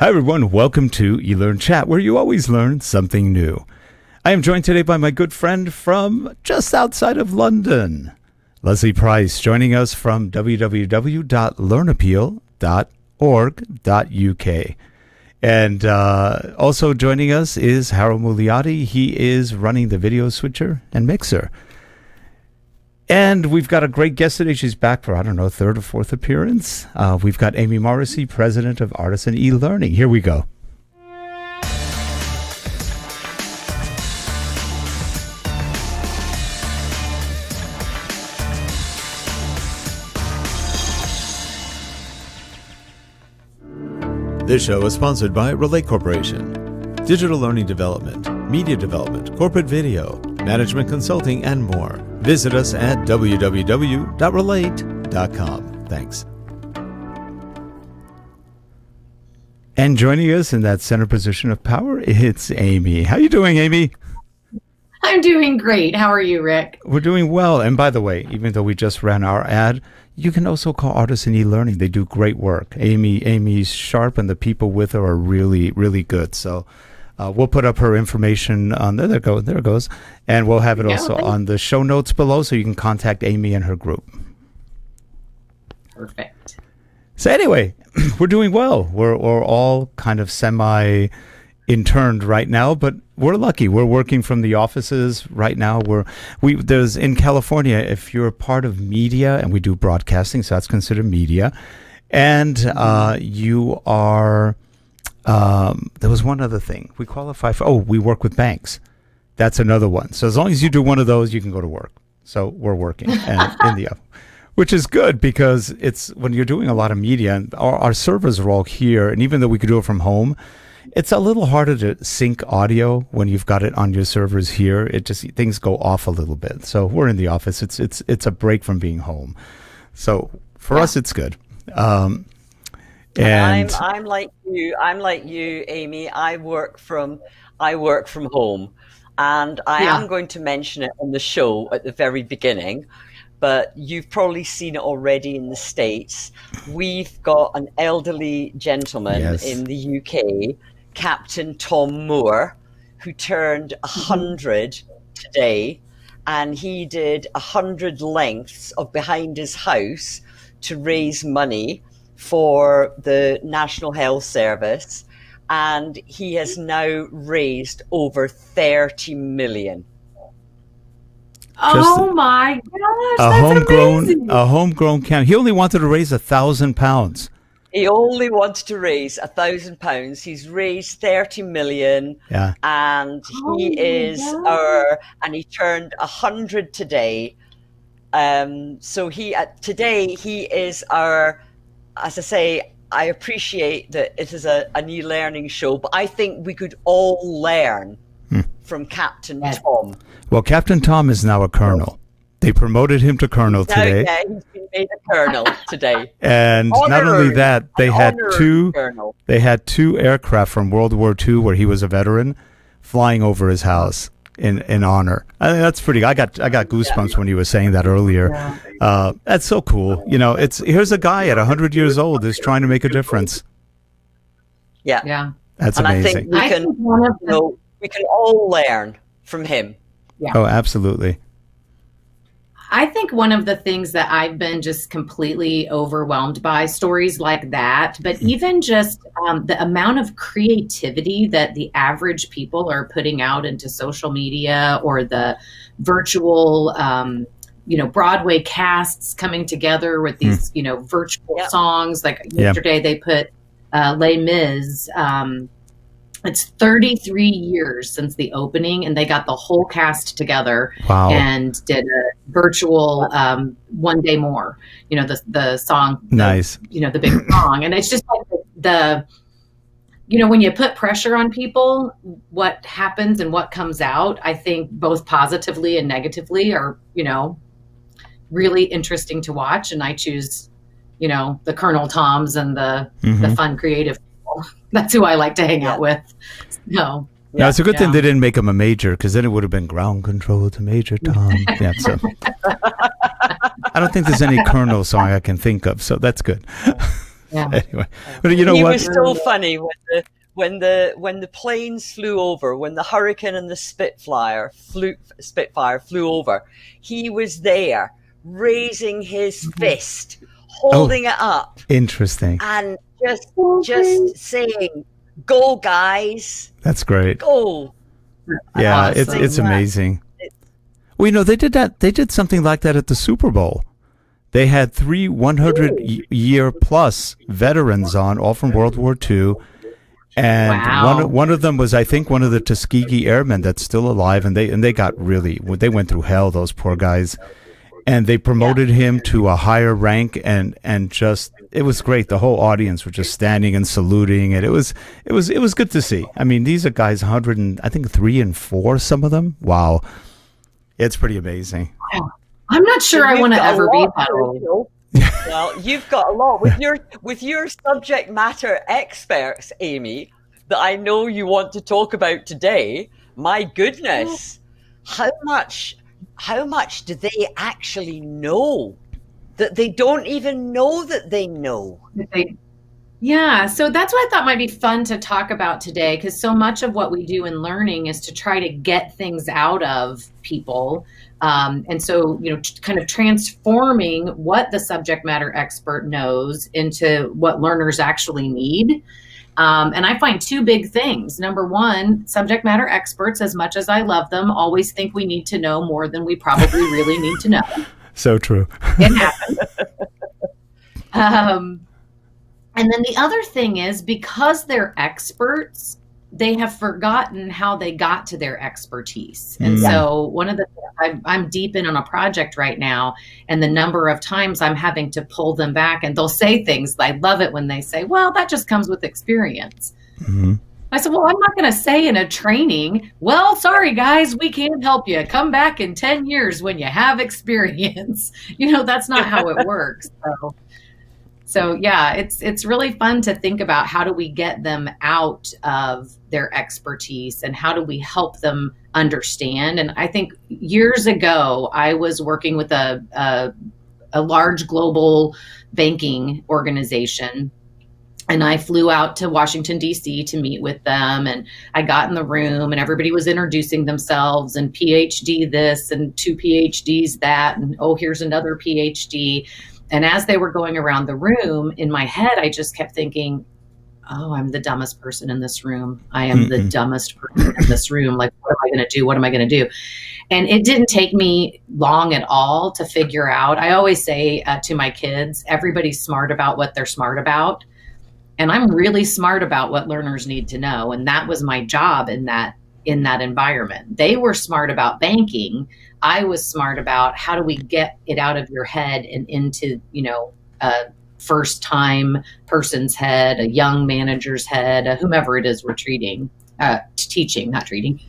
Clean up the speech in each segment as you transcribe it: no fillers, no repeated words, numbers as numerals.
Hi everyone, welcome to eLearnChat, where you always learn something new. I am joined today by my good friend from just outside of London, Lesley Price, joining us from www.learnappeal.org.uk. And also joining us is Harold Muliati. He is running the video switcher and mixer. And we've got a great guest today. She's back for, third or fourth appearance. We've got Amy Morrisey, President of Artisan E-Learning. Here we go. This show is sponsored by Relate Corporation. Digital learning development, media development, corporate video, management consulting, and more. Visit us at www.relate.com. Thanks. And joining us in that center position of power, it's Amy. How you doing, Amy? I'm doing great. How are you, Rick? We're doing well. And by the way, even though we just ran our ad, you can also call Artisan E-Learning. They do great work. Amy's sharp, and the people with her are really, really good. So we'll put up her information on there. There it goes. And we'll have it also on the show notes below, so you can contact Amy and her group. Perfect. So anyway, we're doing well. We're all kind of semi-interned right now, but we're lucky. We're working from the offices right now. There's in California, if you're a part of media, and we do broadcasting, so that's considered media, and you are. There was one other thing we qualify for. We work with banks. That's another one. So as long as you do one of those, you can go to work. So we're working in the office, which is good because it's when you're doing a lot of media, and our servers are all here, and even though we could do it from home, it's a little harder to sync audio when you've got it on your servers here. It just things go off a little bit. So we're in the office. It's a break from being home. So for us, it's good. And I'm like you, Amy. I work from home, and I am going to mention it on the show at the very beginning, but you've probably seen it already in the States. We've got an elderly gentleman in the UK, Captain Tom Moore, who turned 100 today, and he did 100 lengths of behind his house to raise money for the National Health Service, and he has now raised over 30 million. Oh my gosh, that's amazing. A homegrown can. He only wanted to raise £1,000. He only wanted to raise £1,000. He's raised 30 million. Yeah. And he turned 100 today. So today he is our, as I say, I appreciate that it is an e-learning show, but I think we could all learn from Captain Tom. Well, Captain Tom is now a colonel. They promoted him to colonel today. Yeah, he's been made a colonel today. And not only that, they had two aircraft from World War II, where he was a veteran, flying over his house in honor. I think that's pretty. I got goosebumps when you were saying that earlier. Yeah. That's so cool. Here's a guy at 100 years old who's trying to make a difference. Yeah. That's amazing. I think we can all learn from him. Yeah. Oh, absolutely. I think one of the things that I've been just completely overwhelmed by, stories like that, but even just the amount of creativity that the average people are putting out into social media, or the virtual, Broadway casts coming together with these, virtual songs. Like yesterday they put Les Mis. It's 33 years since the opening, and they got the whole cast together and did a virtual One Day More, the song. Nice. The big song. And it's just like when you put pressure on people, what happens and what comes out, I think both positively and negatively are, really interesting to watch. And I choose, the Colonel Toms and the fun, creative people. That's who I like to hang out with. No. Yeah, it's a good thing they didn't make him a major, because then it would have been ground control to Major Tom. So I don't think there's any Colonel song I can think of, so that's good. Anyway, but you know he what? was so funny when the planes flew over, when the Hurricane and the Spitfire flew over. He was there, raising his fist, holding it up, Interesting, and just saying, "Go, guys! That's great. Go!" Yeah, Awesome. it's amazing. Well, you know, they did that. They did something like that at the Super Bowl. They had 3 100-year-plus veterans on, all from World War II. And Wow. one of them was, I think, one of the Tuskegee Airmen that's still alive, and they got really, they went through hell, those poor guys. And they promoted him to a higher rank, and just, it was great. The whole audience were just standing and saluting, and it was good to see. I mean, these are guys 100 and I think 3 and 4, some of them. Wow, it's pretty amazing. I'm not sure I want to ever be that old. Well, you've got a lot with your subject matter experts, Amy, that I know you want to talk about today. My goodness, how much do they actually know that they don't even know that they know? Yeah, so that's what I thought might be fun to talk about today, because so much of what we do in learning is to try to get things out of people. And so, you know, kind of transforming what the subject matter expert knows into what learners actually need. And I find 2 big things. Number one, subject matter experts, as much as I love them, always think we need to know more than we probably really need to know. So true. It happens. And then the other thing is, because they're experts, they have forgotten how they got to their expertise. And so one of the, I'm deep in on a project right now, and the number of times I'm having to pull them back, and they'll say things, I love it when they say, well, that just comes with experience. Mm-hmm. I said, well, I'm not going to say in a training, well, sorry, guys, we can't help you. Come back in 10 years when you have experience. You know, that's not how it works. So yeah, it's really fun to think about, how do we get them out of their expertise and how do we help them understand? And I think years ago, I was working with a large global banking organization, and I flew out to Washington, D.C. to meet with them. And I got in the room, and everybody was introducing themselves, and PhD this and 2 PhDs that, and oh, here's another PhD. And as they were going around the room, in my head, I just kept thinking, oh, I'm the dumbest person in this room. I am the dumbest person in this room. Like, what am I going to do? What am I going to do? And it didn't take me long at all to figure out. I always say to my kids, everybody's smart about what they're smart about. And I'm really smart about what learners need to know. And that was my job in that environment. They were smart about banking. I was smart about, how do we get it out of your head and into, you know, a first time person's head, a young manager's head, whomever it is we're teaching, not treating.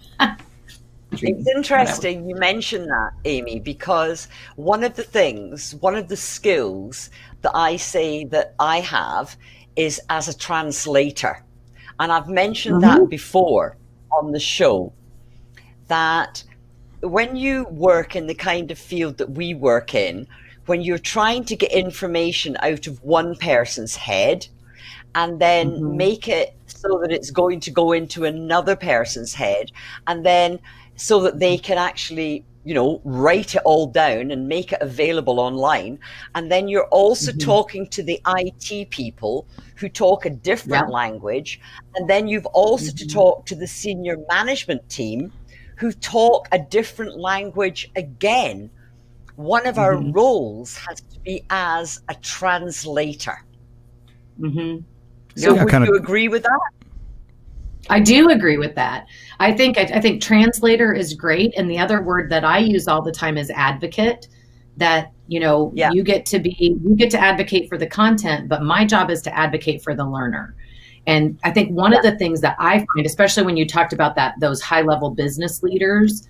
It's interesting you mentioned that, Amy, because one of the skills that I say that I have is as a translator. And I've mentioned that before on the show, that when you work in the kind of field that we work in, when you're trying to get information out of one person's head and then make it so that it's going to go into another person's head, and then so that they can actually, you know, write it all down and make it available online. And then you're also talking to the IT people who talk a different language. And then you've also to talk to the senior management team who talk a different language again. One of our roles has to be as a translator. So would you agree with that? I do agree with that. I think translator is great. And the other word that I use all the time is advocate. That, you know, you get to advocate for the content, but my job is to advocate for the learner. And I think one of the things that I find, especially when you talked about those high level business leaders,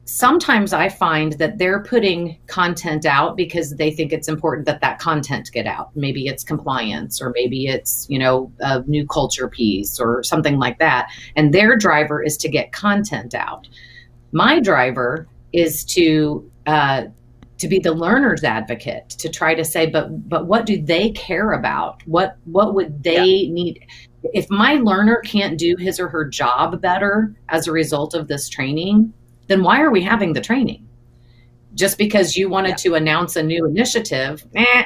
sometimes I find that they're putting content out because they think it's important that content get out. Maybe it's compliance, or maybe it's, you know, a new culture piece or something like that. And their driver is to get content out. My driver is to to be the learner's advocate, to try to say, but what do they care about? What would they need? If my learner can't do his or her job better as a result of this training, then why are we having the training? Just because you wanted to announce a new initiative,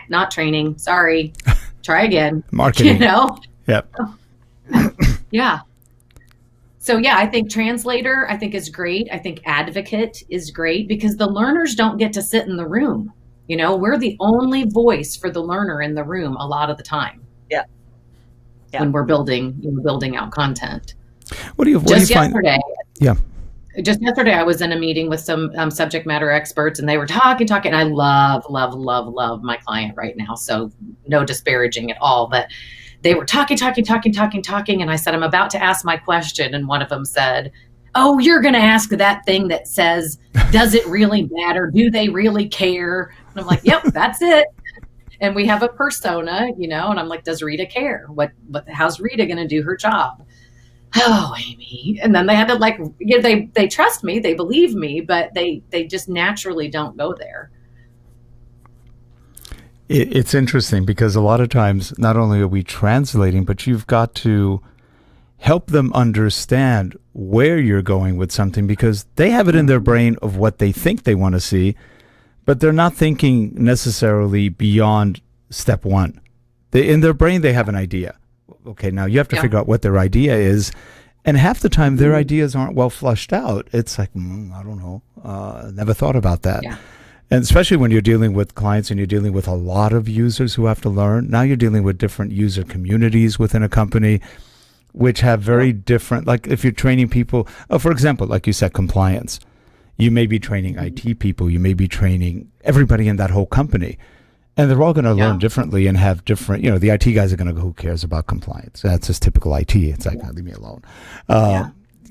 not training, sorry, try again. Marketing. You know? Yep. Yeah. So yeah, I think translator, I think is great. I think advocate is great because the learners don't get to sit in the room. You know, we're the only voice for the learner in the room a lot of the time. Yeah. When we're building out content. What do you find? Yesterday, yeah. Just yesterday, I was in a meeting with some subject matter experts, and they were talking. And I love my client right now. So no disparaging at all, but they were talking. And I said, I'm about to ask my question. And one of them said, oh, you're going to ask that thing that says, does it really matter? Do they really care? And I'm like, yep, that's it. And we have a persona, you know, and I'm like, does Rita care? How's Rita going to do her job? Oh, Amy. And then they had to they trust me, they believe me, but they just naturally don't go there. It's interesting because a lot of times, not only are we translating, but you've got to help them understand where you're going with something because they have it in their brain of what they think they want to see, but they're not thinking necessarily beyond step one. In their brain, they have an idea. Okay, now you have to figure out what their idea is. And half the time, their ideas aren't well flushed out. It's like, I don't know. Never thought about that. Yeah. And especially when you're dealing with clients and you're dealing with a lot of users who have to learn. Now you're dealing with different user communities within a company, which have very different, like if you're training people, for example, like you said, compliance. You may be training IT people. You may be training everybody in that whole company. And they're all going to learn differently and have different, the IT guys are going to go, who cares about compliance? That's just typical IT. It's like, leave me alone.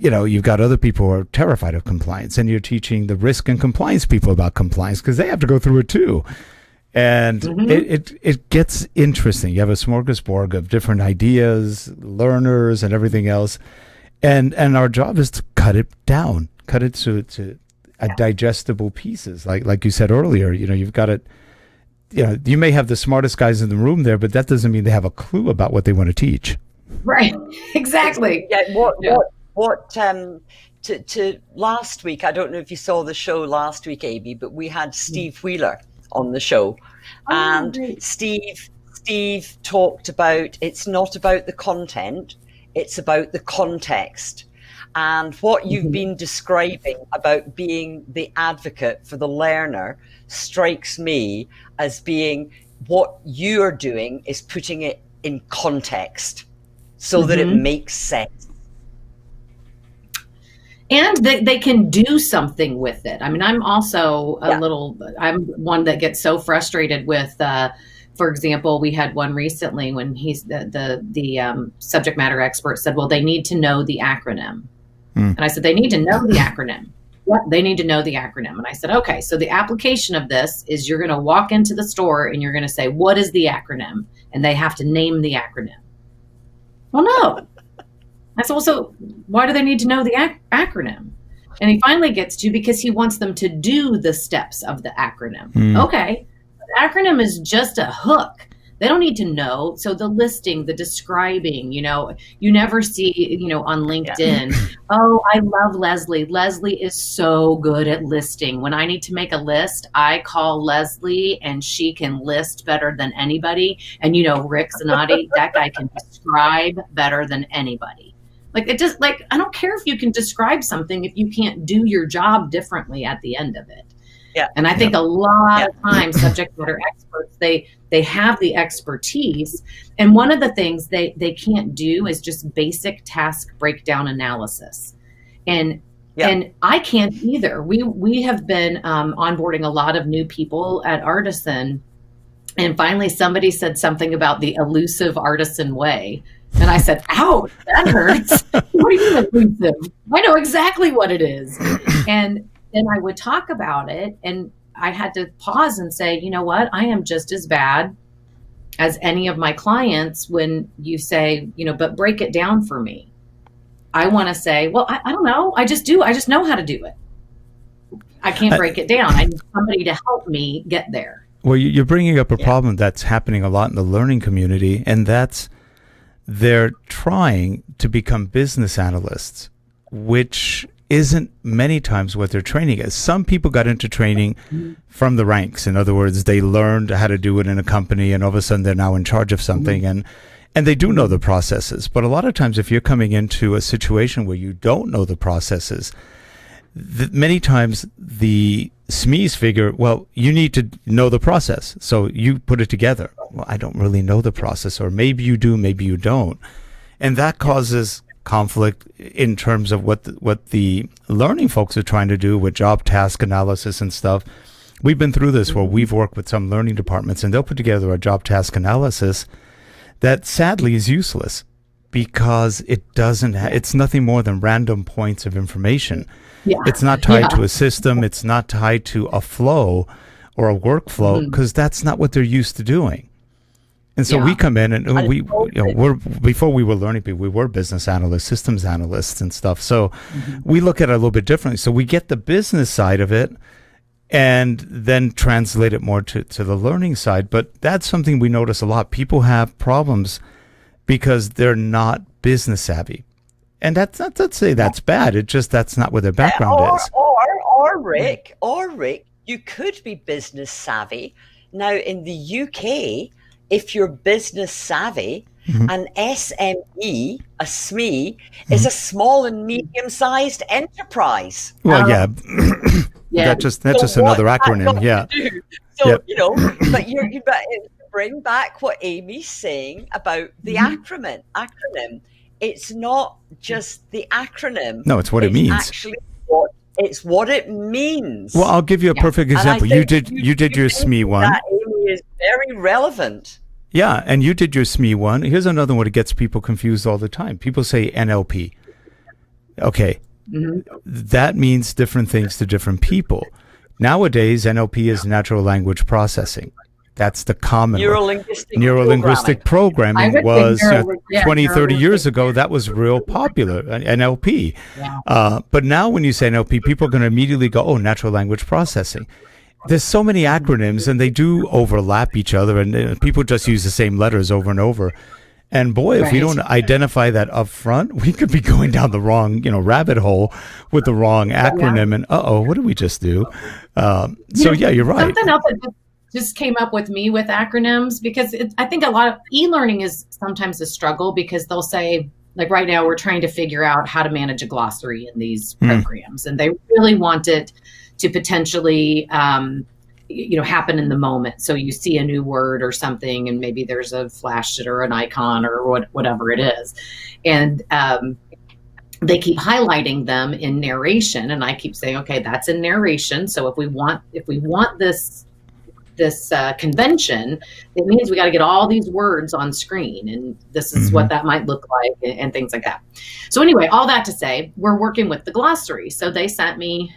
You've got other people who are terrified of compliance, and you're teaching the risk and compliance people about compliance because they have to go through it too. And it gets interesting. You have a smorgasbord of different ideas, learners, and everything else. And our job is to cut it down, cut it to digestible pieces. Like you said earlier, you've got it. You may have the smartest guys in the room there, but that doesn't mean they have a clue about what they want to teach. Right. Exactly. To last week, I don't know if you saw the show last week, Amy, but we had Steve Wheeler on the show. And great. Steve talked about, it's not about the content, it's about the context. And what you've been describing about being the advocate for the learner strikes me as being what you're doing is putting it in context so that it makes sense. And they can do something with it. I mean, I'm also I'm one that gets so frustrated with, for example, we had one recently when he's the subject matter expert said, well, they need to know the acronym. And I said, they need to know the acronym. What? They need to know the acronym. And I said, okay, so the application of this is you're going to walk into the store and you're going to say, what is the acronym? And they have to name the acronym. Well, no. I said, well, so why do they need to know the acronym? And he finally gets to, because he wants them to do the steps of the acronym. Okay. The acronym is just a hook. They don't need to know. So the listing, the describing, you never see, on LinkedIn, oh, I love Lesley. Lesley is so good at listing. When I need to make a list, I call Lesley and she can list better than anybody. And, Rick Zanotti, that guy can describe better than anybody. I don't care if you can describe something if you can't do your job differently at the end of it. Yeah. And I think a lot of times subject matter experts, they have the expertise. And one of the things they can't do is just basic task breakdown analysis. And I can't either. We have been onboarding a lot of new people at Artisan. And finally somebody said something about the elusive artisan way. And I said, ouch, that hurts. What do you mean elusive? I know exactly what it is. And then I would talk about it, and I had to pause and say, you know what? I am just as bad as any of my clients when you say, but break it down for me. I want to say, well, I don't know. I just do. I just know how to do it. I can't break it down. I need somebody to help me get there. Well, you're bringing up a problem that's happening a lot in the learning community, and that's they're trying to become business analysts, which isn't many times what they're training as. Some people got into training from the ranks. In other words, they learned how to do it in a company, and all of a sudden they're now in charge of something, and they do know the processes. But a lot of times if you're coming into a situation where you don't know the processes, many times the SMEs figure, well, you need to know the process, so you put it together. Well, I don't really know the process, or maybe you do, maybe you don't. And that causes conflict in terms of what the learning folks are trying to do with job task analysis and stuff. We've been through this where we've worked with some learning departments, and they'll put together a job task analysis that sadly is useless because it doesn't it's nothing more than random points of information. It's not tied to a system. It's not tied to a flow or a workflow, because that's not what they're used to doing. And so we come in, and we're before we were learning people, we were business analysts, systems analysts and stuff. So we look at it a little bit differently. So we get the business side of it and then translate it more to the learning side. But that's something we notice a lot. People have problems because they're not business savvy. And that's not to say that's bad. It just, that's not where their background is. Or Rick, you could be business savvy. Now in the UK, if you're business savvy, an SME, a SME, is a small and medium-sized enterprise. Well, that's just another acronym. Yeah. So but but bring back what Amy's saying about the acronym. It's not just the acronym. No, it's what it means. Actually, it's what it means. Well, I'll give you a perfect example. You did your SME one. That, Amy, is very relevant. Yeah, and you did your SME one. Here's another one that gets people confused all the time. People say NLP. Okay, that means different things to different people. Nowadays, NLP is natural language processing. That's the common Neuro-linguistic programming was 20, 30 years ago. That was real popular, NLP. But now when you say NLP, people are going to immediately go, oh, natural language processing. There's so many acronyms, and they do overlap each other, and people just use the same letters over and over. And boy, if we don't identify that up front, we could be going down the wrong, rabbit hole with the wrong acronym. And what did we just do? So you're right. Something else that just came up with me with acronyms, because I think a lot of e-learning is sometimes a struggle, because they'll say, like right now, we're trying to figure out how to manage a glossary in these programs, and they really want it to potentially, happen in the moment. So you see a new word or something, and maybe there's a flash or an icon or whatever it is. And they keep highlighting them in narration. And I keep saying, okay, that's in narration. So if we want this convention, it means we got to get all these words on screen, and this is what that might look like, and things like that. So anyway, all that to say, we're working with the glossary. So they sent me,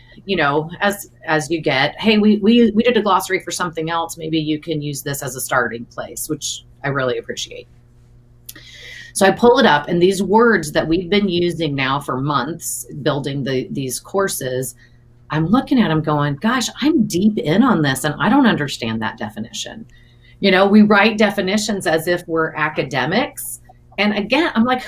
as you get, hey, we did a glossary for something else. Maybe you can use this as a starting place, which I really appreciate. So I pull it up, and these words that we've been using now for months, building these courses, I'm looking at them going, gosh, I'm deep in on this, and I don't understand that definition. We write definitions as if we're academics. And again, I'm like,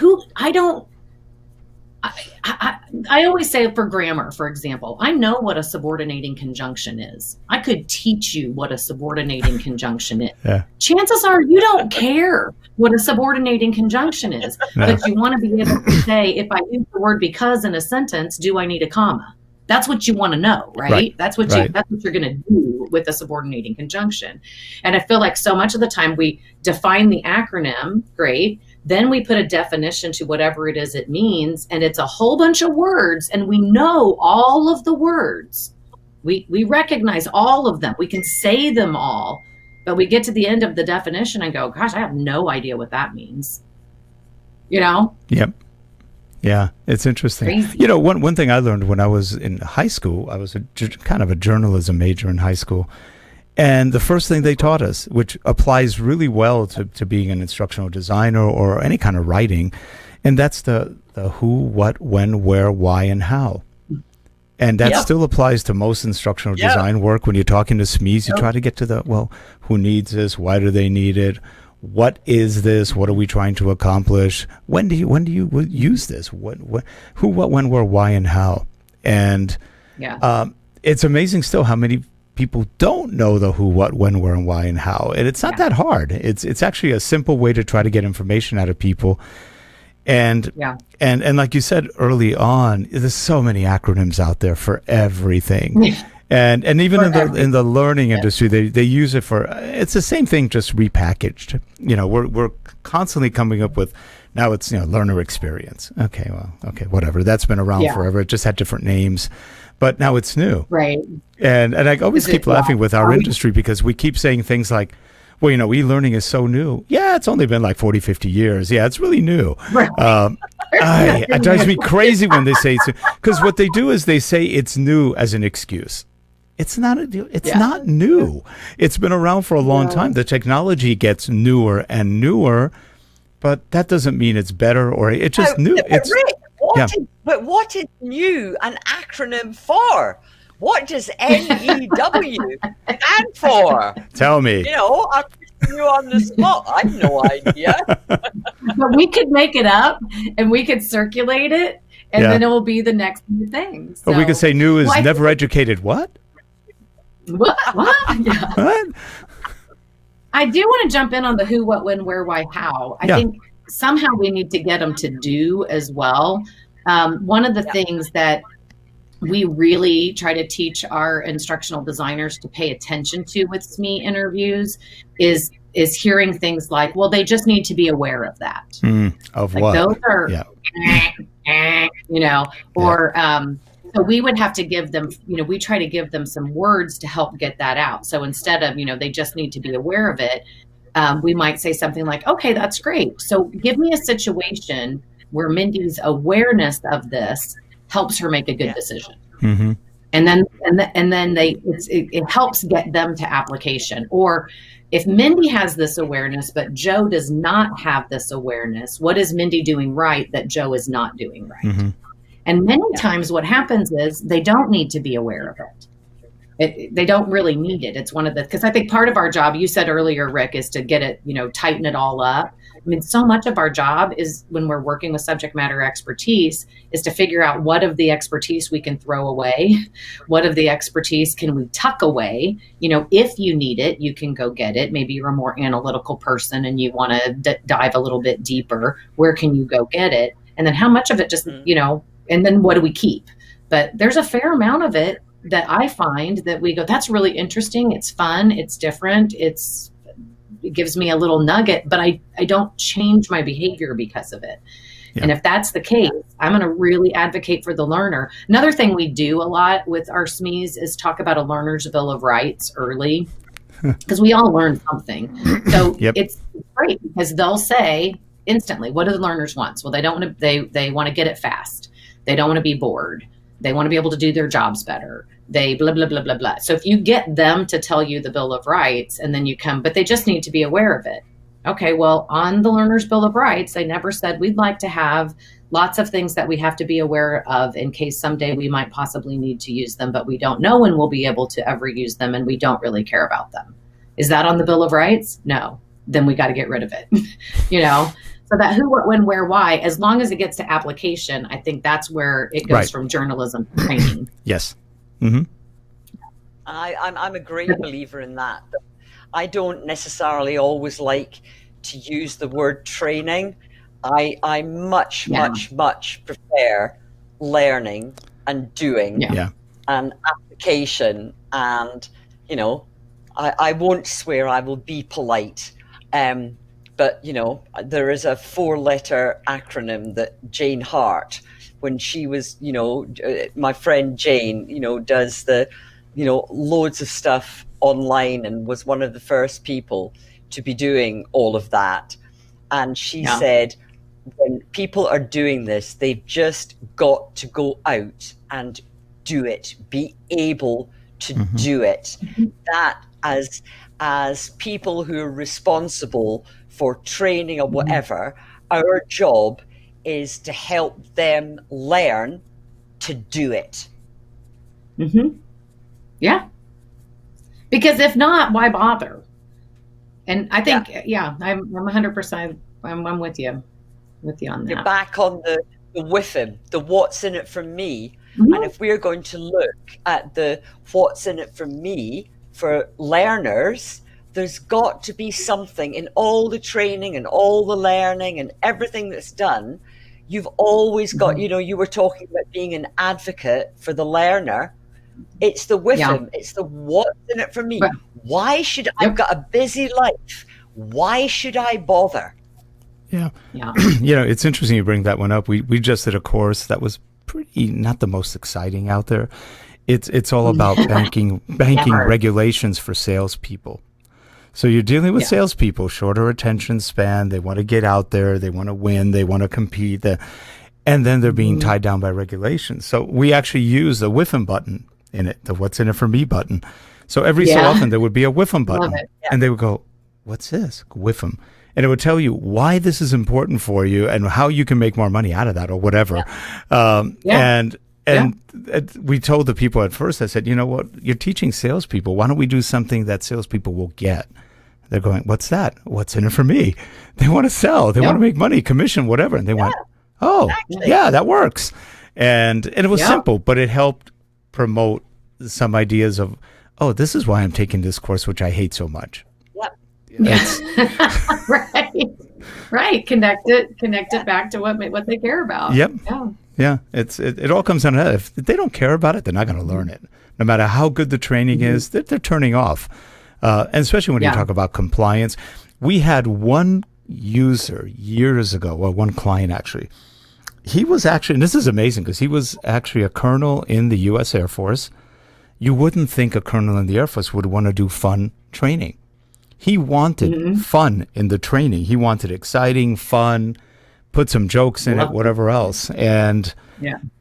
I always say for grammar, for example, I know what a subordinating conjunction is. I could teach you what a subordinating conjunction is. Yeah. Chances are you don't care what a subordinating conjunction is, but you want to be able to say, if I use the word because in a sentence, do I need a comma? That's what you want to know, right? That's what you're going to do with a subordinating conjunction. And I feel like so much of the time we define the acronym, great. Then we put a definition to whatever it is it means, and it's a whole bunch of words, and we know all of the words. We recognize all of them. We can say them all, but we get to the end of the definition and go, gosh, I have no idea what that means. Yep. Yeah, it's interesting. Crazy. One thing I learned when I was in high school, I was kind of a journalism major in high school. And the first thing they taught us, which applies really well to being an instructional designer or any kind of writing, and that's the who, what, when, where, why, and how. And that still applies to most instructional design work. When you're talking to SMEs, you try to get to the, well, who needs this? Why do they need it? What is this? What are we trying to accomplish? When do you use this? What, who, what, when, where, why, and how? And it's amazing still how many people don't know the who, what, when, where, and why, and how. And it's not that hard. It's actually a simple way to try to get information out of people. And like you said early on, there's so many acronyms out there for everything. And even in the learning industry, they use it for, it's the same thing, just repackaged. We're constantly coming up with, now it's, learner experience. Okay, whatever. That's been around forever. It just had different names, but now it's new. Right. And I always keep laughing with our industry because we keep saying things like, well, e-learning is so new. Yeah, it's only been like 40, 50 years. Yeah, it's really new. Right. It drives me crazy when they say it's, because what they do is they say it's new as an excuse. It's not not new. It's been around for a long time. The technology gets newer and newer, but that doesn't mean it's better or it's just new. But what is new an acronym for? What does NEW stand for? Tell me. I'm putting you on the spot. I have no idea. But we could make it up and we could circulate it, and then it will be the next new thing. So, or we could say new is never educated what? What? Yeah. What? I do want to jump in on the who, what, when, where, why, how. I think somehow we need to get them to do as well. One of the things that we really try to teach our instructional designers to pay attention to with SME interviews is hearing things like, well, they just need to be aware of that. Of like what? Those are, or so we would have to give them, we try to give them some words to help get that out. So instead of, they just need to be aware of it, we might say something like, okay, that's great. So give me a situation where Mindy's awareness of this helps her make a good decision. Mm-hmm. And then it helps get them to application. Or if Mindy has this awareness, but Joe does not have this awareness, what is Mindy doing right that Joe is not doing right? Mm-hmm. And many times what happens is they don't need to be aware of it. They don't really need it. It's because I think part of our job, you said earlier, Rick, is to get it, tighten it all up. I mean, so much of our job is when we're working with subject matter expertise is to figure out what of the expertise we can throw away, what of the expertise can we tuck away. If you need it, you can go get it. Maybe you're a more analytical person and you want to dive a little bit deeper. Where can you go get it? And then how much of it just, and then what do we keep? But there's a fair amount of it that I find that we go, that's really interesting. It's fun. It's different. It gives me a little nugget, but I don't change my behavior because of it. Yeah. And if that's the case, I'm going to really advocate for the learner. Another thing we do a lot with our SMEs is talk about a learner's bill of rights early, because we all learn something. So it's great because they'll say instantly, what do the learners want? Well, they don't want to, they want to get it fast. They don't want to be bored. They want to be able to do their jobs better. They blah, blah, blah, blah, blah. So if you get them to tell you the Bill of Rights and then you come, but they just need to be aware of it. Okay, well, on the Learner's Bill of Rights, they never said we'd like to have lots of things that we have to be aware of in case someday we might possibly need to use them, but we don't know when we'll be able to ever use them and we don't really care about them. Is that on the Bill of Rights? No. Then we got to get rid of it. So that who, what, when, where, why, as long as it gets to application, I think that's where it goes from journalism to training. Yes. Mm-hmm. I'm a great believer in that. I don't necessarily always like to use the word training. I much prefer learning and doing and application. And, I won't swear, I will be polite. But, there is a 4-letter acronym that Jane Hart, when she was, my friend Jane, does the, loads of stuff online and was one of the first people to be doing all of that. And she said, when people are doing this, they've just got to go out and do it, be able to do it. That as people who are responsible for training or whatever, our job is to help them learn to do it. Mm-hmm. Yeah. Because if not, why bother? And I think, I'm 100%, I'm with you on that. You're back on the with him, the what's in it for me. Mm-hmm. And if we're going to look at the what's in it for me for learners, there's got to be something in all the training and all the learning and everything that's done. You've always got, you were talking about being an advocate for the learner. It's the with him. It's the what's in it for me. Right. Why should I've got a busy life? Why should I bother? Yeah. It's interesting you bring that one up. We just did a course that was pretty not the most exciting out there. It's all about banking regulations for salespeople. So you're dealing with salespeople, shorter attention span. They want to get out there. They want to win. They want to compete. And then they're being tied down by regulations. So we actually use the with 'em button in it, the what's in it for me button. So every so often there would be a with 'em button. And they would go, what's this? With 'em. And it would tell you why this is important for you and how you can make more money out of that or whatever. And we told the people at first, I said, you know what? You're teaching salespeople. Why don't we do something that salespeople will get? They're going, what's that? What's in it for me? They want to sell. They want to make money, commission, whatever. And they went, that works. And it was simple, but it helped promote some ideas of, this is why I'm taking this course, which I hate so much. Right. Connect it back to what they care about. Yeah. It all comes down to that. If they don't care about it, they're not going to learn it. No matter how good the training is, they're turning off. And especially when you talk about compliance. We had one user years ago, one client actually. He was actually, and this is amazing because he was actually a colonel in the U.S. Air Force. You wouldn't think a colonel in the Air Force would want to do fun training. He wanted fun in the training. He wanted exciting, fun, put some jokes in it, whatever else. And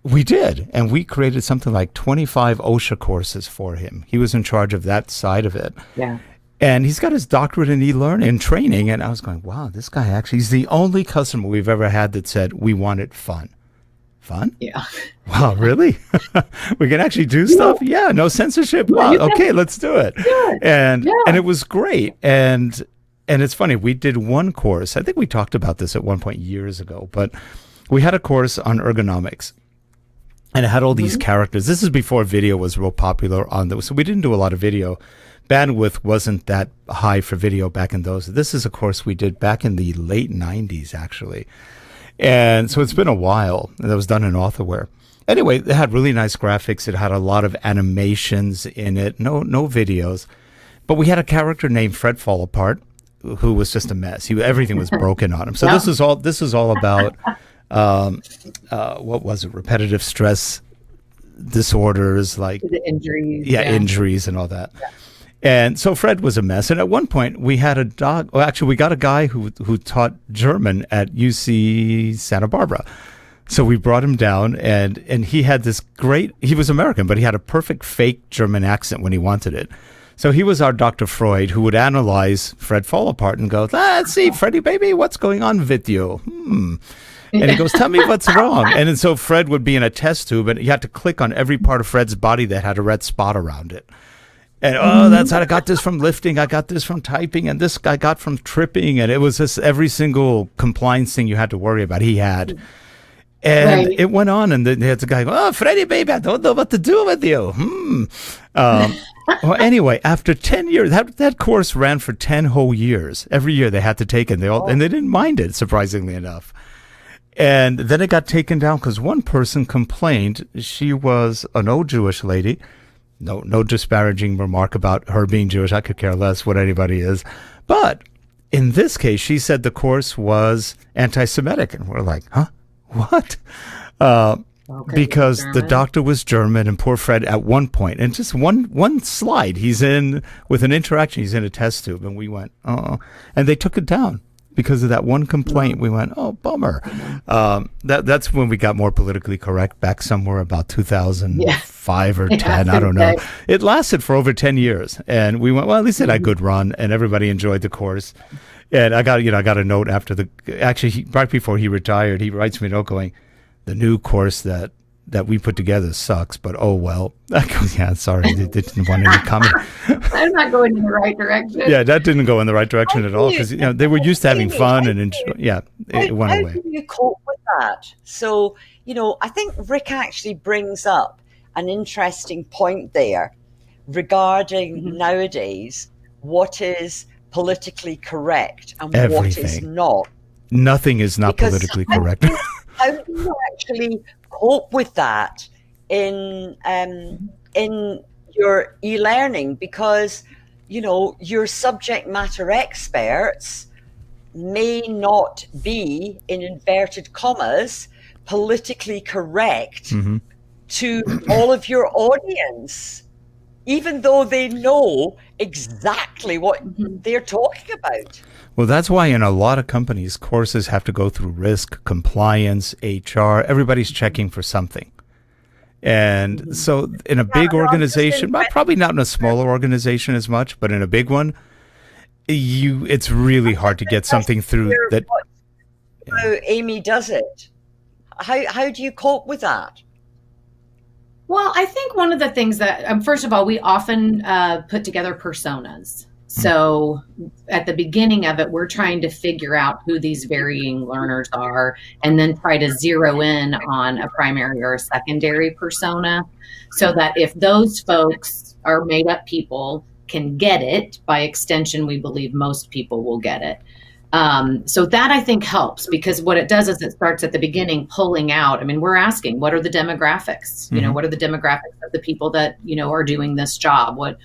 we did. And we created something like 25 OSHA courses for him. He was in charge of that side of it. Yeah. And he's got his doctorate in e-learning and training. And I was going, wow, this guy actually is the only customer we've ever had that said, we wanted fun. Fun? Yeah. Wow, really? We can actually do stuff? Yeah, no censorship. Wow, okay, let's do it. And it was great. And it's funny, we did one course. I think we talked about this at one point years ago, but we had a course on ergonomics. And it had all these characters. This is before video was real popular on those. So we didn't do a lot of video. Bandwidth wasn't that high for video back in those. This is a course we did back in the late 90s, actually. And so it's been a while. That was done in authorware. Anyway, it had really nice graphics. It had a lot of animations in it. No videos. But we had a character named Fred Fall Apart, who was just a mess. Everything was broken on him. So this is all about what was it? Repetitive stress disorders, like the injuries. Injuries and all that. Yeah. And so Fred was a mess. And at one point we had a dog. Well, actually, we got a guy who taught German at UC Santa Barbara. So we brought him down, and he had this great. He was American, but he had a perfect fake German accent when he wanted it. So he was our Dr. Freud, who would analyze Fred Fall Apart and go, let's see, Freddie baby, what's going on with you? And he goes, tell me what's wrong. And then so Fred would be in a test tube, and you had to click on every part of Fred's body that had a red spot around it. And, that's how I got this from lifting. I got this from typing, and this I got from tripping. And it was just every single compliance thing you had to worry about, he had. And it went on, and then there's a guy going, Freddie, baby, I don't know what to do with you. Well, anyway, after 10 years, that course ran for 10 whole years. Every year they had to take it, and they didn't mind it, surprisingly enough. And then it got taken down because one person complained. She was an old Jewish lady. No disparaging remark about her being Jewish. I could care less what anybody is. But in this case, she said the course was anti-Semitic. And we're like, huh? What? Because the doctor was German, and poor Fred at one point, and just one slide, he's in with an interaction, he's in a test tube, and we went, oh, and they took it down because of that one complaint. We went, oh, bummer. That's when we got more politically correct, back somewhere about 2005 or 10, I don't know. It lasted for over 10 years, and we went, well, at least it had a good run, and everybody enjoyed the course. And I got a note after right before he retired, he writes me a note going, the new course that that we put together sucks, but oh well. Yeah, sorry, they didn't want any comment. I'm not going in the right direction. Yeah, that didn't go in the right direction at all, because they were used to having fun and it went away. How do you cope with that? So, I think Rick actually brings up an interesting point there regarding nowadays what is politically correct and what is not. Nothing is not politically correct. How do you actually cope with that in your e-learning? Because, your subject matter experts may not be, in inverted commas, politically correct to all of your audience, even though they know exactly what they're talking about. Well, that's why in a lot of companies, courses have to go through risk, compliance, HR. Everybody's checking for something. And so in a big organization, probably not in a smaller organization as much, but in a big one, it's really hard to get something through that. How Amy does it. How do you cope with that? Well, I think one of the things that, first of all, we often put together personas. So at the beginning of it, we're trying to figure out who these varying learners are and then try to zero in on a primary or a secondary persona so that if those folks are made up people can get it, by extension, we believe most people will get it. So that I think helps, because what it does is it starts at the beginning pulling out. I mean, we're asking, what are the demographics? What are the demographics of the people that, are doing this job? What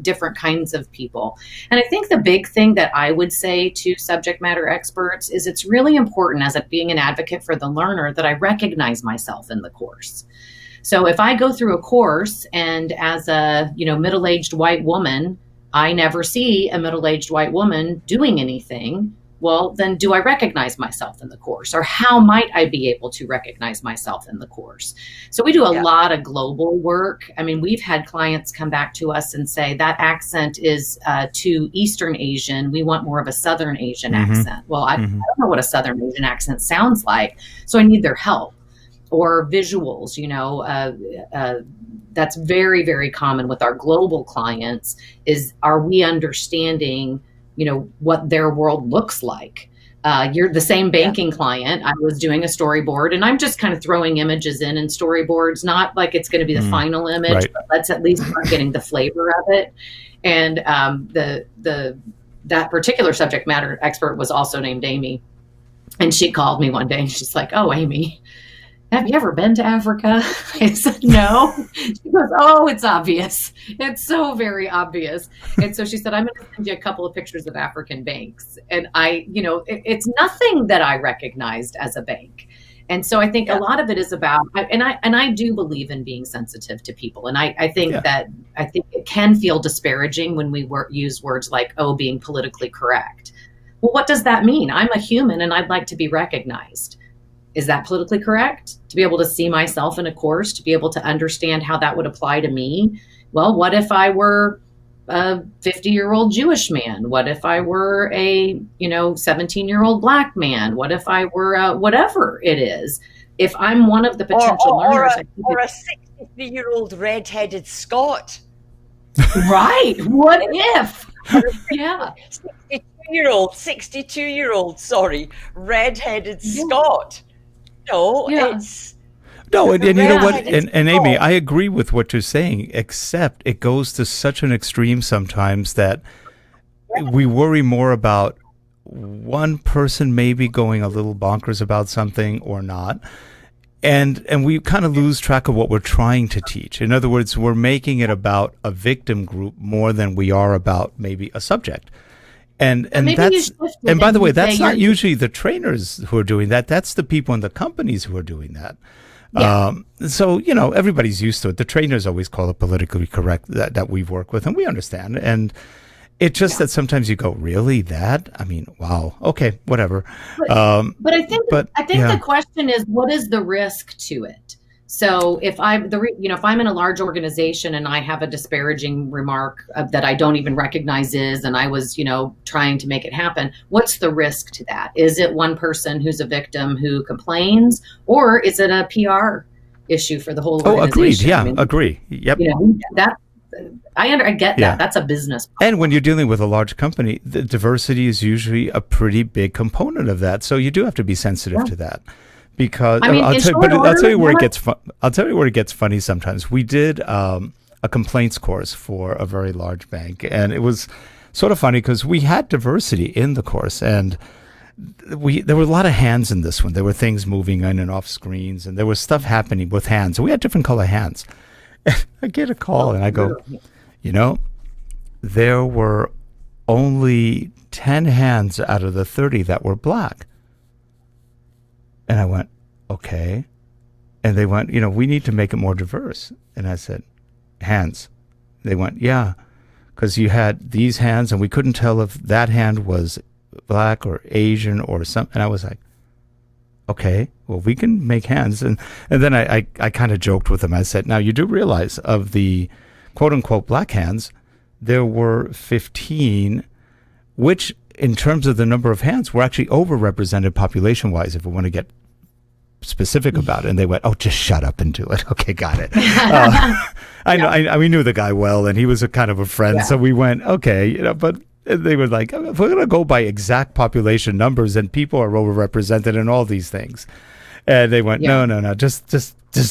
different kinds of people? And I think the big thing that I would say to subject matter experts is it's really important as being an advocate for the learner that I recognize myself in the course. So if I go through a course and as a, middle-aged white woman, I never see a middle-aged white woman doing anything, well, then do I recognize myself in the course? Or how might I be able to recognize myself in the course? So we do a lot of global work. I mean, we've had clients come back to us and say, that accent is too Eastern Asian. We want more of a Southern Asian accent. Well, I don't know what a Southern Asian accent sounds like, so I need their help. Or visuals, that's very, very common with our global clients is, are we understanding, what their world looks like? You're the same banking client. I was doing a storyboard and I'm just kind of throwing images in storyboards, not like it's going to be the final image, but let's at least start getting the flavor of it. And that particular subject matter expert was also named Amy. And she called me one day and she's like, "Oh, Amy, have you ever been to Africa?" I said, "No." She goes, "Oh, it's obvious. It's so very obvious." And so she said, "I'm going to send you a couple of pictures of African banks." And it's nothing that I recognized as a bank. And so I think a lot of it is about, and I do believe in being sensitive to people. And I think that it can feel disparaging when we use words like, being politically correct. Well, what does that mean? I'm a human and I'd like to be recognized. Is that politically correct? To be able to see myself in a course, to be able to understand how that would apply to me? Well, what if I were a 50-year-old Jewish man? What if I were a, 17-year-old Black man? What if I were whatever it is? If I'm one of the potential learners. Or a 63-year-old red-headed Scot. Right. What if? Yeah. 62-year-old, red-headed Scot. It's no, and you know what, and Amy, I agree with what you're saying, except it goes to such an extreme sometimes that we worry more about one person maybe going a little bonkers about something or not, and we kind of lose track of what we're trying to teach. In other words, we're making it about a victim group more than we are about maybe a subject. And that's, and by the way, that's not usually the trainers who are doing that. That's the people in the companies who are doing that. Yeah. So, everybody's used to it. The trainers always call it politically correct that we work with, and we understand. And it's just that sometimes you go, really, that? I mean, wow. Okay, whatever. But I think the question is, what is the risk to it? So if I'm in a large organization and I have a disparaging remark that I don't even recognize and I was, trying to make it happen, what's the risk to that? Is it one person who's a victim who complains, or is it a PR issue for the whole Oh, organization. agreed. Yeah, I mean, agree. Yep. I get Yeah. that. That's a business problem. And when you're dealing with a large company, the diversity is usually a pretty big component of that. So you do have to be sensitive to that. Because I mean, I'll tell you where it gets I'll tell you where it gets funny sometimes. We did a complaints course for a very large bank, and it was sort of funny because we had diversity in the course, and there were a lot of hands in this one. There were things moving in and off screens, and there was stuff happening with hands. And we had different color hands. And I get a call, and I go, there were only 10 hands out of the 30 that were black. And I went, okay. And they went, we need to make it more diverse. And I said, hands. They went, yeah, because you had these hands, and we couldn't tell if that hand was black or Asian or something. And I was like, okay, well, we can make hands. And then I kind of joked with them. I said, now you do realize of the quote unquote black hands, there were 15, which in terms of the number of hands were actually overrepresented population wise, if we want to get specific about it. And they went, oh, just shut up and do it. Okay, got it. I know. We knew the guy well, and he was a kind of a friend. Yeah. So we went, okay, but they were like, if we're going to go by exact population numbers, and people are overrepresented in all these things. And they went, no, just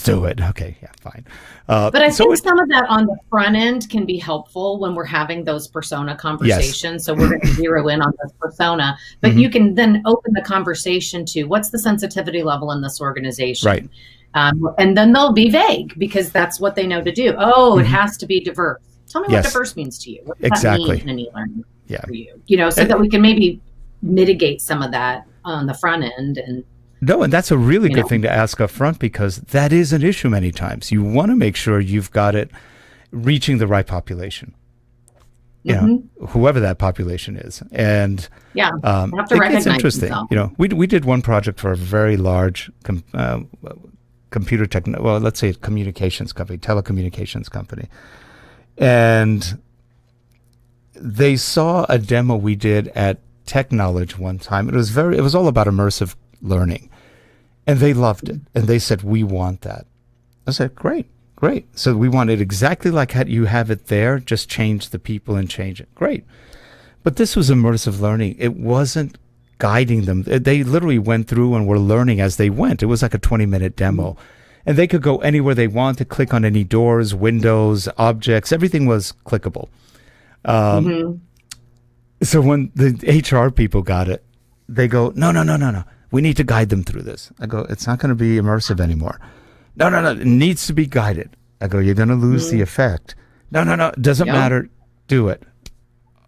do it. Okay, yeah, fine. But I think some of that on the front end can be helpful when we're having those persona conversations. Yes. So we're going to zero in on this persona, but you can then open the conversation to what's the sensitivity level in this organization. Right. And then they'll be vague because that's what they know to do. Oh, it has to be diverse. Tell me what diverse means to you. What does that mean in an e-learning for you? So that we can maybe mitigate some of that on the front end. No, and that's a really good thing to ask up front, because that is an issue many times. You want to make sure you've got it reaching the right population, whoever that population is. And it's interesting. We did one project for a very large let's say communications company, telecommunications company. And they saw a demo we did at Tech Knowledge one time. It was all about immersive learning, and they loved it, and they said, we want that. I said, great. So we want it exactly like how you have it there, just change the people and change it. Great. But this was immersive learning. It wasn't guiding them. They literally went through and were learning as they went. It was like a 20-minute demo, and they could go anywhere they wanted, click on any doors, windows, objects. Everything was clickable. So when the HR people got it, they go, no. We need to guide them through this. I go, it's not going to be immersive anymore. No. It needs to be guided. I go, you're going to lose the effect. No. It doesn't matter. Do it.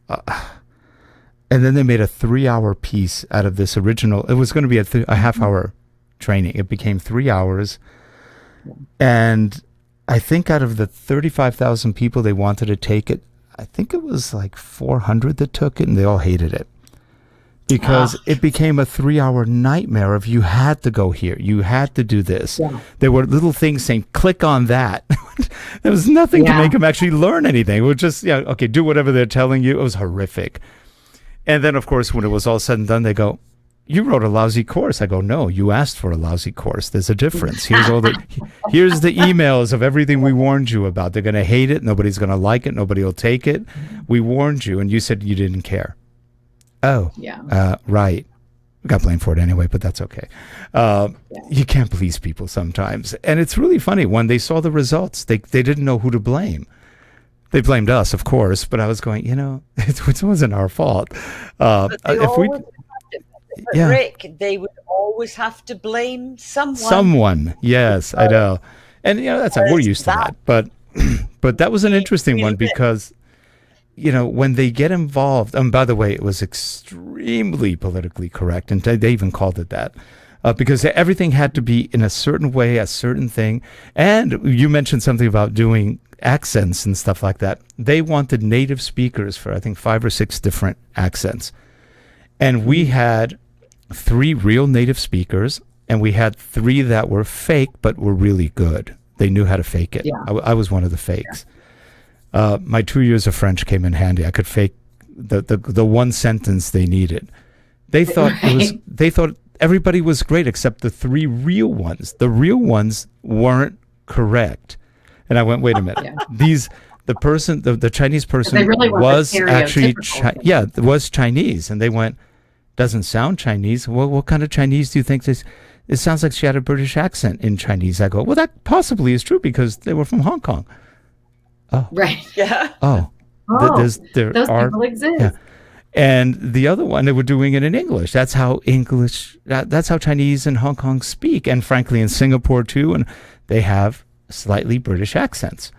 And then they made a 3-hour piece out of this original. It was going to be a half-hour training. It became 3 hours. And I think out of the 35,000 people they wanted to take it, I think it was like 400 that took it, and they all hated it. Because it became a 3-hour nightmare of you had to go here. You had to do this. Yeah. There were little things saying, click on that. There was nothing to make them actually learn anything. It was just, okay, do whatever they're telling you. It was horrific. And then, of course, when it was all said and done, they go, you wrote a lousy course. I go, no, you asked for a lousy course. There's a difference. Here's the emails of everything we warned you about. They're going to hate it. Nobody's going to like it. Nobody will take it. We warned you, and you said you didn't care. Oh, right. We got blamed for it anyway, but that's okay. You can't please people sometimes. And it's really funny. When they saw the results, they didn't know who to blame. They blamed us, of course, but I was going, it wasn't our fault. Rick, they would always have to blame someone. Someone, yes, I know. And, that's like, we're used to that. But that was an interesting one because... when they get involved, and by the way, it was extremely politically correct, and they even called it that, because everything had to be in a certain way, a certain thing. And you mentioned something about doing accents and stuff like that. They wanted native speakers for, I think, 5 or 6 different accents. And we had 3 real native speakers, and we had 3 that were fake, but were really good. They knew how to fake it. Yeah. I was one of the fakes. My 2 years of French came in handy. I could fake the one sentence they needed. They thought they thought everybody was great except the 3 real ones. The real ones weren't correct. And I went, wait a minute. The Chinese person they really was actually, stereotypical. was Chinese. And they went, doesn't sound Chinese. Well, what kind of Chinese do you think this? It sounds like she had a British accent in Chinese. I go, well, that possibly is true because they were from Hong Kong. Oh. Right. Yeah. Oh. Those people exist. Yeah. And the other one, they were doing it in English. That's how that's how Chinese in Hong Kong speak. And frankly, in Singapore too. And they have slightly British accents.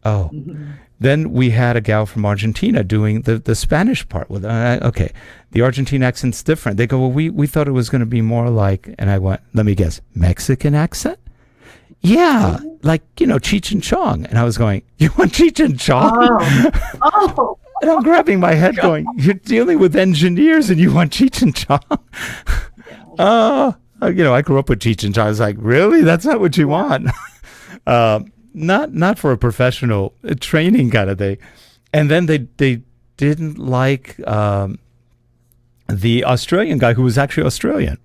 Oh. Mm-hmm. Then we had a gal from Argentina doing the Spanish part with okay, the Argentine accent's different. They go, well, we thought it was going to be more like, and I went, let me guess, Mexican accent? Yeah, like, Cheech and Chong. And I was going, you want Cheech and Chong? Oh. And I'm grabbing my head going, you're dealing with engineers and you want Cheech and Chong? I grew up with Cheech and Chong. I was like, really? That's not what you want? Not for a professional training kind of thing. And then they didn't like the Australian guy who was actually Australian.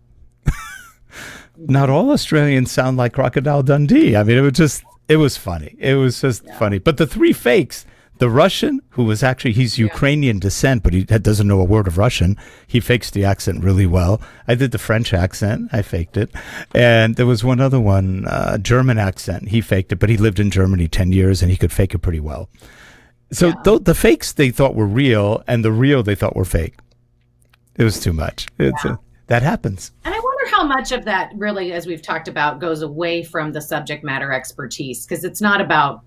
Not all Australians sound like Crocodile Dundee. I mean, it was funny. It was just funny. But the three fakes, the Russian, who was actually, he's Ukrainian descent, but he doesn't know a word of Russian. He fakes the accent really well. I did the French accent. I faked it. And there was one other one, German accent. He faked it, but he lived in Germany 10 years and he could fake it pretty well. So the fakes they thought were real and the real they thought were fake. It was too much. That happens. And I wonder how much of that really, as we've talked about, goes away from the subject matter expertise, because it's not about,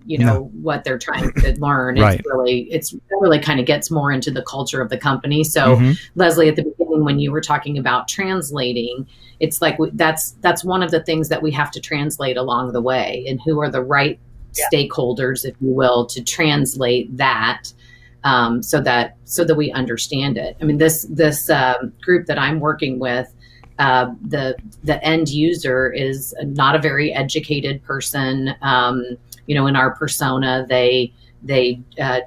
what they're trying to learn. Right. It really kind of gets more into the culture of the company. So Lesley, at the beginning, when you were talking about translating, it's like that's one of the things that we have to translate along the way, and who are the right stakeholders, if you will, to translate that. So that we understand it. I mean, this group that I'm working with, the end user is not a very educated person. In our persona, they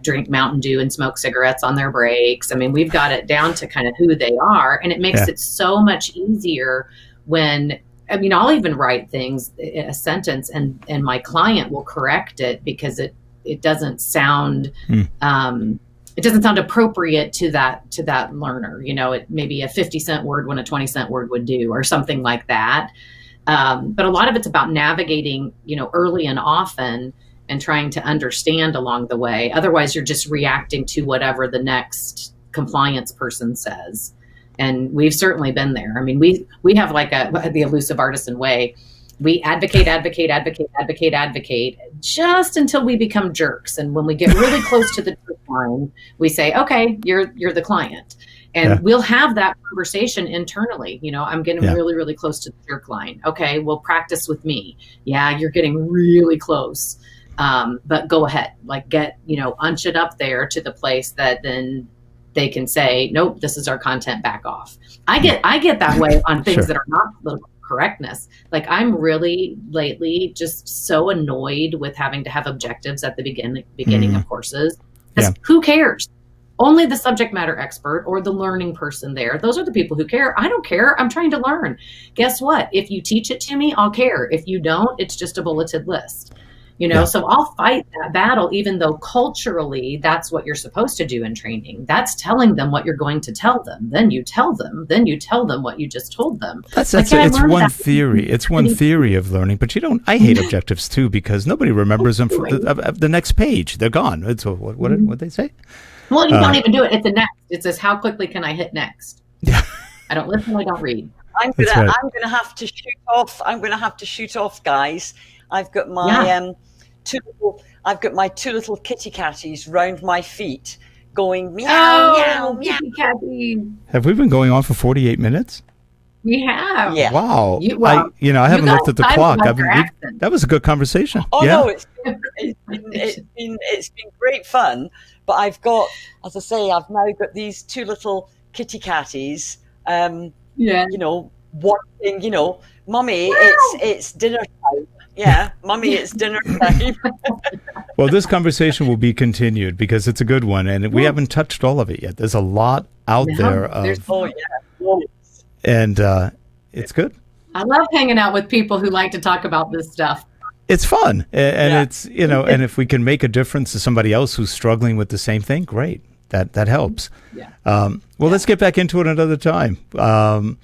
drink Mountain Dew and smoke cigarettes on their breaks. I mean, we've got it down to kind of who they are, and it makes it so much easier when. I mean, I'll even write things, a sentence, and my client will correct it because it doesn't sound appropriate to that learner. It maybe a 50-cent word when a 20-cent word would do, or something like that. But a lot of it's about navigating, early and often, and trying to understand along the way. Otherwise, you're just reacting to whatever the next compliance person says. And we've certainly been there. I mean, we have like the elusive artisan way. We advocate just until we become jerks. And when we get really close to the jerk line, we say, okay, you're the client. And we'll have that conversation internally. I'm getting really, really close to the jerk line. Okay, well, practice with me. Yeah, you're getting really close. But go ahead, unch it up there to the place that then they can say, nope, this is our content, back off. I get that way on things that are not political correctness. Like, I'm really lately just so annoyed with having to have objectives at the beginning of courses. Who cares? Only the subject matter expert or the learning person there. Those are the people who care. I don't care. I'm trying to learn. Guess what? If you teach it to me, I'll care. If you don't, it's just a bulleted list. So I'll fight that battle, even though culturally that's what you're supposed to do in training. That's telling them what you're going to tell them. Then you tell them what you just told them. It's one theory. It's one theory of learning, but I hate objectives too, because nobody remembers them for the next page. They're gone. It's what did they say? Well, you don't even do it. It's the next. It says, how quickly can I hit next? Yeah. I don't listen. I don't read. I'm gonna have to shoot off. I'm gonna have to shoot off, guys. I've got my two little kitty catties round my feet going meow, meow, meow. Have we been going on for 48 minutes? We have. Yeah. Wow. I haven't looked at the clock. That was a good conversation. Oh no, it's been great fun. But I've got, as I say, I've now got these two little kitty catties. Wanting, Mummy, it's dinner time. Yeah, Mummy, it's dinner time. Well, this conversation will be continued because it's a good one, and we haven't touched all of it yet. There's a lot out there. And it's good. I love hanging out with people who like to talk about this stuff. it's fun, and it's, you know, and if we can make a difference to somebody else who's struggling with the same thing, great. That helps. Yeah. Let's get back into it another time. That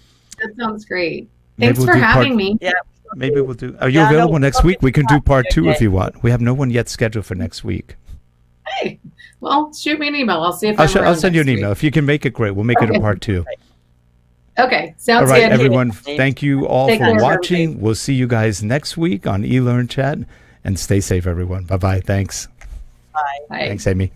sounds great. Thanks for having me. Yeah. Maybe we'll do. Are you available next week? We can do part 2 if you want. We have no one yet scheduled for next week. Hey, well, shoot me an email. I'll see if I'll send you an email. If you can make it, great. We'll make it a part 2. Okay, sounds all right, good. Everyone, thank you all for watching. We'll see you guys next week on eLearnChat, and stay safe, everyone. Bye-bye. Thanks. Bye. Thanks, Amy.